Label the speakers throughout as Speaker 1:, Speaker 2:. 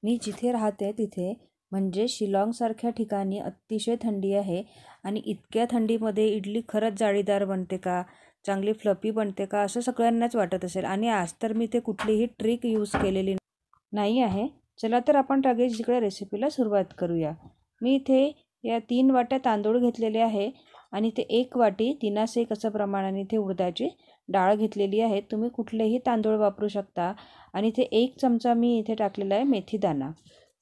Speaker 1: मी जिथे राहते तिथे म्हणजे शिलाँगसारख्या ठिकाणी अतिशय थंडी आहे आणि इतक्या थंडीमध्ये इडली खरंच जाळीदार बनते का, चांगली फ्लफी बनते का, असं सगळ्यांनाच वाटत असेल. आणि आज तर मी ते कुठलीही ट्रिक यूज केलेली नाही आहे. चला तर आपण लगेच इकडे रेसिपीला सुरुवात करूया. मी इथे या 3 वाट्या तांदूळ घेतलेले आहे आणि ते 1 वाटी 3:1 असं प्रमाणाने इथे उडदाची डाळ घेतलेली आहे. तुम्ही कुठलेही तांदूळ वापरू शकता. आणि इथे 1 चमचा मी इथे टाकलेला आहे मेथीदाणा.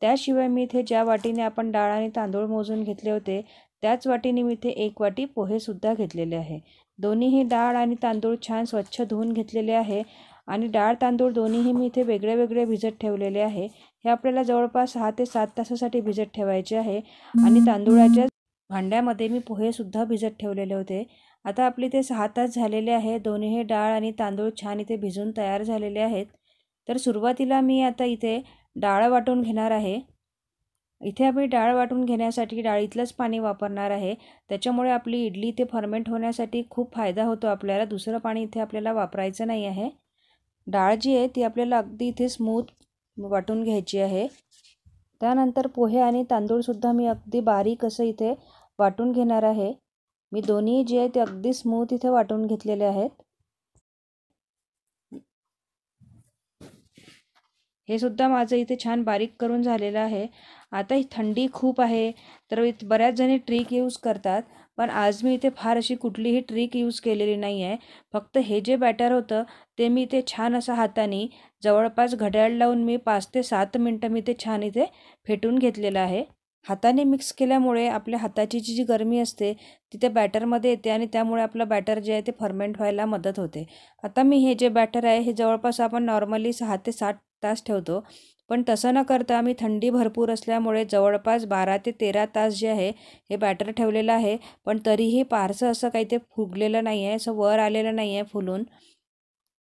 Speaker 1: त्याशिवाय मी इथे ज्या वाटीने आपण डाळ आणि तांदूळ मोजून घेतले होते त्याच वाटीने मी इथे 1 वाटी पोहेसुद्धा घेतलेले आहे. दोन्हीही डाळ आणि तांदूळ छान स्वच्छ धुवून घेतलेले आहे आणि डाळ तांदूळ दोन्हीही मी इथे वेगळे वेगळे भिजत ठेवलेले आहे. हे आपल्याला जवळपास 6 ते 7 तासासाठी भिजत ठेवायचे आहे. आणि तांदूळाच्या भांड्यामध्ये मी पोहेसुद्धा भिजत ठेवलेले होते. आता आपले ते 6 तास झालेले आहे. दोन्हीही डाळ आणि तांदूळ छान इथे भिजून तयार झालेले आहेत. तर सुरुवातीला मी आता इथे डाळ वाटून घेणार आहे. इथे आपण डाळ वाटून घेण्यासाठी डाळीतलंच पाणी वापरणार आहे. त्याच्यामुळे आपली इडली इथे फर्मेंट होण्यासाठी खूप फायदा होतो आपल्याला. दुसरं पाणी इथे आपल्याला वापरायचं नाही आहे. डाळ जी आहे ती आपल्याला अगदी इथे स्मूथ वाटून घ्यायची आहे. त्यानंतर पोहे आणि तांदूळसुद्धा मी अगदी बारीक असं इथे वाटून घेणार आहे. मी दोन्ही जे आहे ते अगदी स्मूथ इथे वाटून घेतलेले आहेत. हे सुद्धा माझं इथे छान बारीक करून झालेलं आहे. आता ही थंडी खूप आहे तर बऱ्याच जणी ट्रिक यूज करतात, पण आज मी इथे फार अशी कुठलीही ट्रिक यूज केलेली नाही आहे. फक्त हे जे बॅटर होतं ते मी इथे छान असं हाताने जवळपास घड्याळ लावून मी 5 ते 7 मिनटं मी ते छान इथे फेटून घेतलेलं आहे. हाताने मिक्स केल्यामुळे आपल्या हाताची जी गरमी असते ती त्या बॅटरमध्ये येते आणि त्यामुळे आपलं बॅटर जे आहे ते फर्मेंट व्हायला मदत होते. आता मी हे जे बॅटर आहे हे जवळपास आपण नॉर्मली 6 ते 7 तास ठेवतो, पण तसं न करता मी थंडी भरपूर असल्यामुळे जवळपास 12 ते 13 तास जे आहे हे बॅटर ठेवलेलं आहे. पण तरीही फारसं असं काही ते फुगलेलं नाही आहे, असं वर आलेलं नाही आहे फुलून.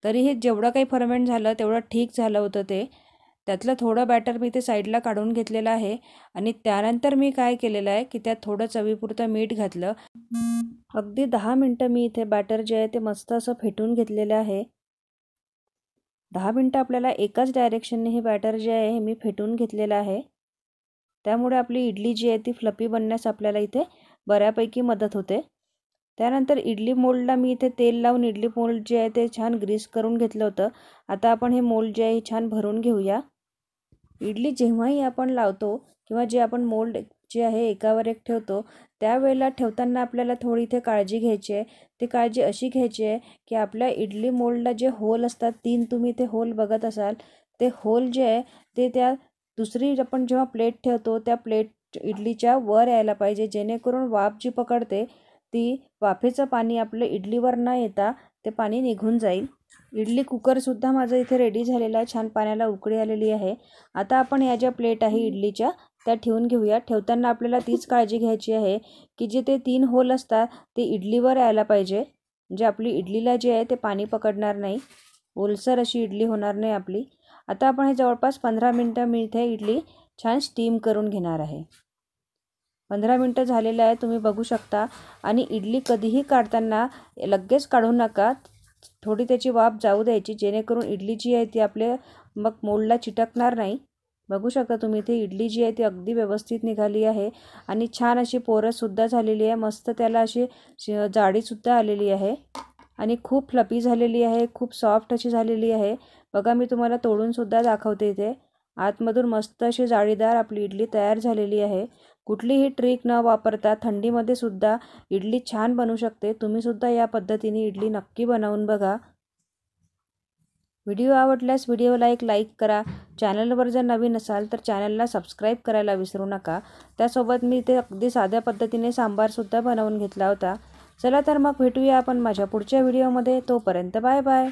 Speaker 1: तरीही जेवढं काही फर्मेंट झालं तेवढं ठीक झालं होतं ते. त्यातलं थोडं बॅटर मी ते साईडला काढून घेतलेलं आहे आणि त्यानंतर मी काय केलेलं आहे की त्यात थोडं चवीपुरतं मीठ घातलं. अगदी 10 मिनटं मी इथे बॅटर जे आहे ते मस्त असं फेटून घेतलेलं आहे. 10 मिनटं आपल्याला एकाच डायरेक्शनने हे बॅटर जे आहे हे मी फेटून घेतलेलं आहे. त्यामुळे आपली इडली जी आहे ती फ्लफी बनण्यास आपल्याला इथे बऱ्यापैकी मदत होते. त्यानंतर इडली मोल्डला मी इथे तेल लावून इडली मोल्ड जे आहे ते छान ग्रीस करून घेतलं होतं. आता आपण हे मोल्ड जे आहे छान भरून घेऊया. इडली जेव्हाही आपण लावतो किंवा जे आपण मोल्ड जे आहे एकावर एक ठेवतो त्यावेळेला ठेवताना आपल्याला थोडी इथे काळजी घ्यायची आहे. ती काळजी अशी घ्यायची आहे की आपल्या इडली मोल्डला जे होल असतात 3 तुम्ही ते होल बघत असाल, ते होल जे आहे ते त्या दुसरी आपण जेव्हा प्लेट ठेवतो त्या प्लेट इडलीच्या वर यायला पाहिजे, जेणेकरून वाफ जी पकडते ती वाफेचं पाणी आपलं इडलीवर न येता ते पाणी निघून जाईल. इडली कुकरसुद्धा माझं इथे रेडी झालेला आहे. छान पाण्याला उकळी आलेली आहे. आता आपण या ज्या प्लेट आहे इडलीच्या त्या ठेवून घेऊया. ठेवताना आपल्याला तीच काळजी घ्यायची आहे की जे ते 3 होल असतात ते इडलीवर यायला पाहिजे, म्हणजे आपली इडलीला जे आहे ते पाणी पकडणार नाही, ओलसर अशी इडली होणार नाही आपली. आता आपण हे जवळपास 15 मिनटं मी इथे इडली छान स्टीम करून घेणार आहे. 15 मिनटं झालेलं आहे तुम्ही बघू शकता. आणि इडली कधीही काढताना लगेच काढू नका, थोडी त्याची वाफ जाऊ द्यायची, जेणेकरून इडली जी आहे ती आपल्या मग मोल्डला चिटकणार नाही. बघू शकता तुम्ही इथे इडली जी आहे ती अगदी व्यवस्थित निघाली आहे आणि छान अशी पोरससुद्धा झालेली आहे. मस्त त्याला अशी जाडीसुद्धा आलेली आहे आणि खूप फ्लफी झालेली आहे, खूप सॉफ्ट अशी झालेली आहे. बघा मी तुम्हाला तोडूनसुद्धा दाखवते. इथे आतमधून मस्त अशी जाळीदार आपली इडली तयार झालेली आहे. कुठलीही ट्रिक न वापरता थंडीमध्ये सुद्धा इडली छान बनू शकते. तुम्हीसुद्धा या पद्धतीने इडली नक्की बनवून बघा. व्हिडिओ आवडल्यास व्हिडिओला एक लाईक करा. चॅनलवर जर नवीन असाल तर चॅनलला सबस्क्राईब करायला विसरू नका. त्यासोबत मी इथे अगदी साध्या पद्धतीने सांबारसुद्धा बनवून घेतला होता. चला तर मग भेटूया आपण माझ्या पुढच्या व्हिडिओमध्ये. तोपर्यंत बाय बाय.